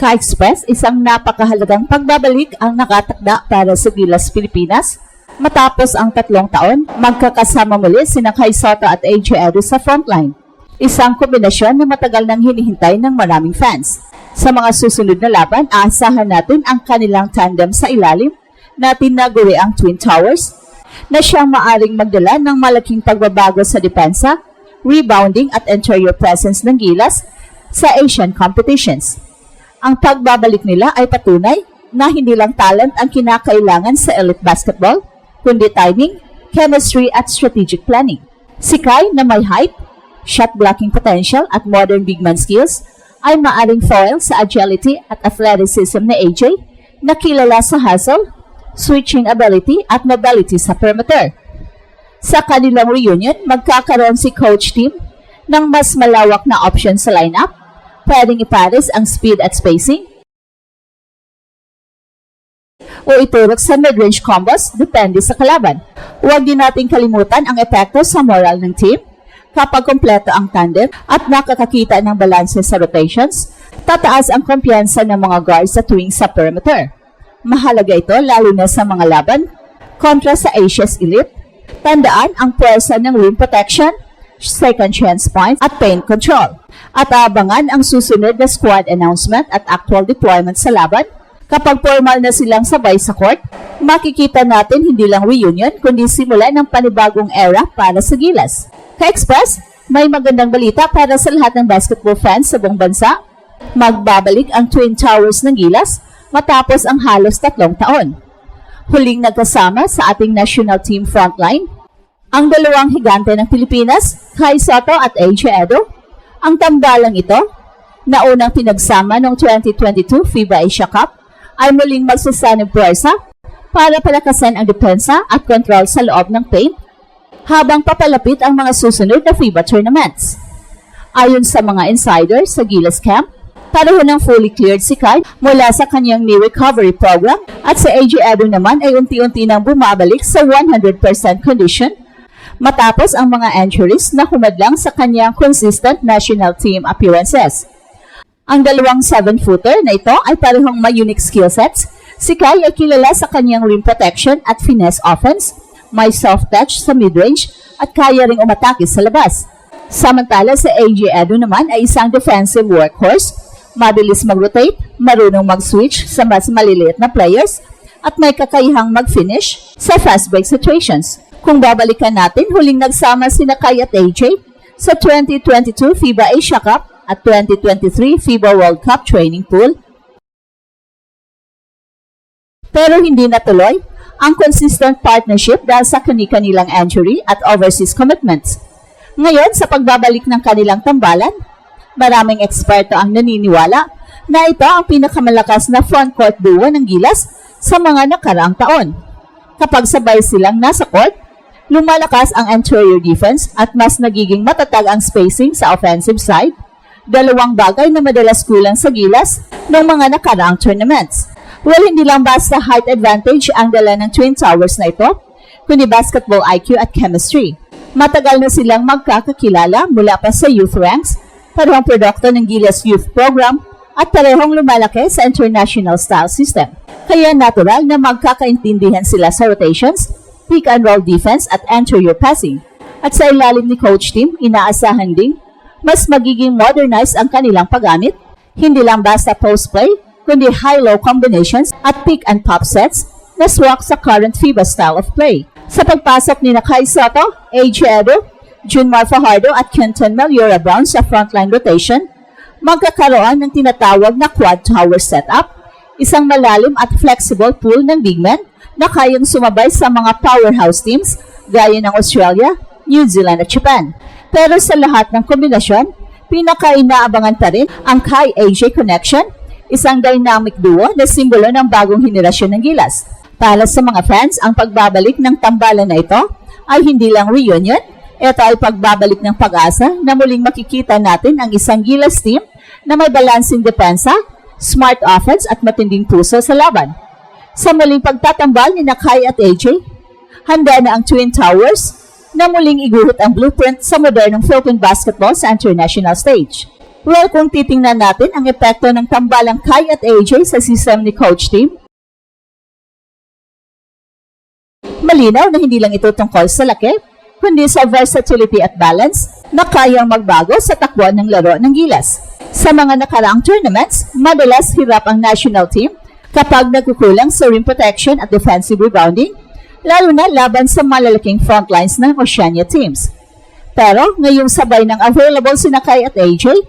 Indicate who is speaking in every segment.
Speaker 1: Ka-Express, isang napakahalagang pagbabalik ang nakatakda para sa Gilas, Pilipinas. Matapos ang 3 taon, magkakasama muli sina Kai Sotto at AJ Edu sa frontline. Isang kombinasyon na matagal nang hinihintay ng maraming fans. Sa mga susunod na laban, aasahan natin ang kanilang tandem sa ilalim na tinaguri ang Twin Towers na siyang maaring magdala ng malaking pagbabago sa depensa, rebounding at interior presence ng Gilas sa Asian competitions. Ang pagbabalik nila ay patunay na hindi lang talent ang kinakailangan sa elite basketball, kundi timing, chemistry at strategic planning. Si Kai na may height, shot blocking potential at modern big man skills ay maaring foil sa agility at athleticism ni AJ na kilala sa hustle, switching ability at mobility sa perimeter. Sa kanilang reunion, magkakaroon si Coach Tim ng mas malawak na option sa lineup, pwedeng ipares ang speed at spacing o iturok sa mid-range combos depende sa kalaban. Huwag din nating kalimutan ang epekto sa moral ng team. Kapag kompleto ang tandem at nakakakita ng balanse sa rotations, tataas ang kumpiyansa ng mga guards sa tuwing sa perimeter. Mahalaga ito lalo na sa mga laban kontra sa Asia's elite. Tandaan ang puwersa ng rim protection, second chance points at paint control. At aabangan ang susunod na squad announcement at actual deployment sa laban. Kapag formal na silang sabay sa court, makikita natin hindi lang reunion kundi simula ng panibagong era para sa Gilas. Ka-Express, may magandang balita para sa lahat ng basketball fans sa buong bansa. Magbabalik ang Twin Towers ng Gilas matapos ang halos 3 taon. Huling nagkasama sa ating national team frontline, ang dalawang higante ng Pilipinas, Kai Sotto at AJ Edu. Ang tambalang ito, na unang pinagsama noong 2022 FIBA Asia Cup, ay muling magsasanib puwersa para palakasan ang depensa at control sa loob ng paint habang papalapit ang mga susunod na FIBA tournaments. Ayon sa mga insiders sa Gilas Camp, pareho ng fully cleared si Kai mula sa kanyang knee recovery program at si AJ Edu naman ay unti-unti nang bumabalik sa 100% condition matapos ang mga injuries na humadlang sa kanyang consistent national team appearances. Ang dalawang 7-footer na ito ay parehong may unique skill sets. Si Kai ay kilala sa kanyang rim protection at finesse offense, may soft touch sa mid-range at kaya ring umatake sa labas. Samantala sa AJ Edu naman ay isang defensive workhorse, mabilis mag-rotate, marunong mag-switch sa mas maliliit na players at may kakayahang mag-finish sa fast break situations. Kung babalikan natin, huling nagsama sina Kai at AJ sa 2022 FIBA Asia Cup at 2023 FIBA World Cup training pool. Pero hindi natuloy ang consistent partnership dahil sa kani-kanilang injury at overseas commitments. Ngayon, sa pagbabalik ng kanilang tambalan, maraming eksperto ang naniniwala na ito ang pinakamalakas na frontcourt duo ng Gilas sa mga nakaraang taon. Kapag sabay silang nasa court, lumalakas ang interior defense at mas nagiging matatag ang spacing sa offensive side, dalawang bagay na madalas kulang sa Gilas ng mga nakaraang tournaments. Well, hindi lang basta height advantage ang dala ng Twin Towers na ito, kundi basketball IQ at chemistry. Matagal na silang magkakakilala mula pa sa youth ranks, parehong produkto ng Gilas Youth Program at parehong lumalaki sa international style system. Kaya natural na magkakaintindihan sila sa rotations, pick and roll defense at interior passing. At sa ilalim ni Coach Tim, inaasahan ding mas magiging modernized ang kanilang paggamit, hindi lang basta post play, kundi high-low combinations at pick-and-pop sets na swak sa current FIBA style of play. Sa pagpasok ni Kai Sotto, AJ Edu, Junmar Fajardo at Kenton Meliora Brown sa frontline rotation, magkakaroon ng tinatawag na quad tower setup, isang malalim at flexible pool ng big men na kayang sumabay sa mga powerhouse teams gaya ng Australia, New Zealand at Japan. Pero sa lahat ng kombinasyon, pinaka-inaabangan pa rin ang Kai-AJ connection, isang dynamic duo na simbolo ng bagong henerasyon ng Gilas. Para sa mga fans, ang pagbabalik ng tambalan na ito ay hindi lang reunion, ito ay pagbabalik ng pag-asa na muling makikita natin ang isang Gilas team na may balansing depensa, smart offense at matinding puso sa laban. Sa muling pagtatambal ni Kai at AJ, handa na ang Twin Towers na muling iguhit ang blueprint sa modernong Philippine basketball sa international stage. Well, kung titingnan natin ang epekto ng tambalang Kai at AJ sa system ni Coach Tim, malinaw na hindi lang ito tungkol sa laki, kundi sa versatility at balance na kayang magbago sa takbuhan ng laro ng Gilas. Sa mga nakaraang tournaments, madalas hirap ang national team kapag nagkukulang sa rim protection at defensive rebounding, lalo na laban sa malalaking frontlines ng Oceania teams. Pero ngayong sabay ng available sina Kai at AJ,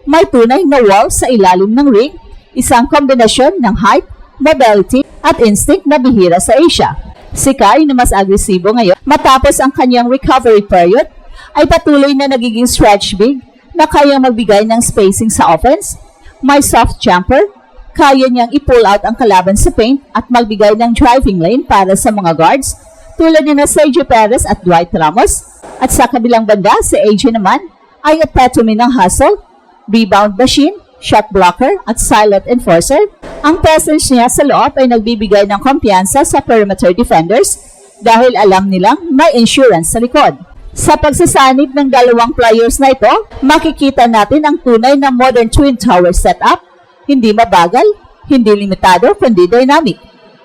Speaker 1: may tunay na wall sa ilalim ng ring, isang kombinasyon ng height, mobility at instinct na bihira sa Asia. Si Kai na mas agresibo ngayon matapos ang kanyang recovery period ay patuloy na nagiging stretch big na kayang magbigay ng spacing sa offense, may soft jumper, kaya niyang i-pull out ang kalaban sa paint at magbigay ng driving lane para sa mga guards tulad ni na Sergio Perez at Dwight Ramos. At sa kabilang banda, si AJ naman ay epitome ng hustle, rebound machine, shot blocker at silent enforcer. Ang presence niya sa loob ay nagbibigay ng kumpiyansa sa perimeter defenders dahil alam nilang may insurance sa likod. Sa pagsasanib ng dalawang players na ito, makikita natin ang tunay na modern twin tower setup. Hindi mabagal, hindi limitado, kundi dynamic.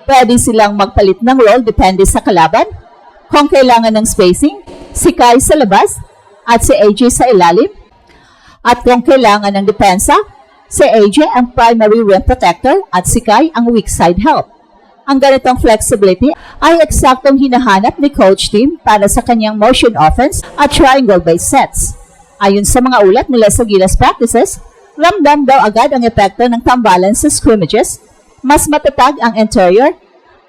Speaker 1: Pwede silang magpalit ng role depende sa kalaban. Kung kailangan ng spacing, si Kai sa labas at si AJ sa ilalim. At kung kailangan ng depensa, si AJ ang primary rim protector at si Kai ang weak side help. Ang ganitong flexibility ay eksaktong hinahanap ni Coach Tim para sa kanyang motion offense at triangle-based sets. Ayon sa mga ulat mula sa Gilas practices, ramdam daw agad ang epekto ng tambalan sa scrimmages, mas matatag ang interior,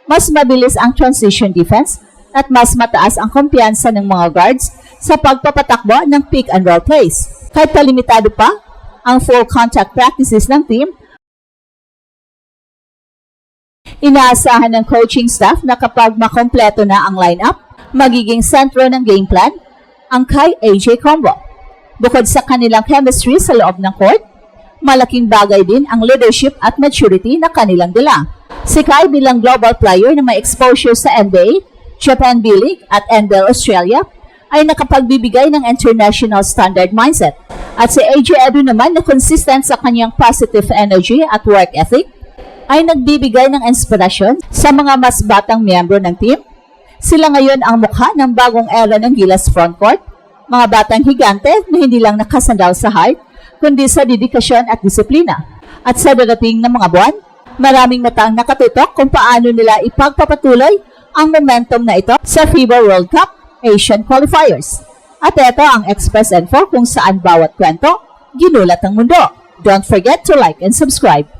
Speaker 1: mas mabilis ang transition defense, at mas mataas ang kumpiyansa ng mga guards sa pagpapatakbo ng pick and roll plays. Kahit palimitado pa ang full contact practices ng team, inaasahan ng coaching staff na kapag makompleto na ang lineup, magiging sentro ng game plan ang Kai-AJ combo. Bukod sa kanilang chemistry sa loob ng court, malaking bagay din ang leadership at maturity na kanilang dala. Si Kai bilang global player na may exposure sa NBA, Japan B-League at NBL Australia ay nakapagbibigay ng international standard mindset. At si AJ Edu naman na consistent sa kanyang positive energy at work ethic ay nagbibigay ng inspirasyon sa mga mas batang miyembro ng team. Sila ngayon ang mukha ng bagong era ng Gilas frontcourt, mga batang higante na hindi lang nakasandal sa height, kundi sa dedikasyon at disiplina. At sa darating na mga buwan, maraming matang nakatutok kung paano nila ipagpapatuloy ang momentum na ito sa FIBA World Cup Asian Qualifiers. At ito ang Express Info kung saan bawat kwento ginulat ang mundo. Don't forget to like and subscribe.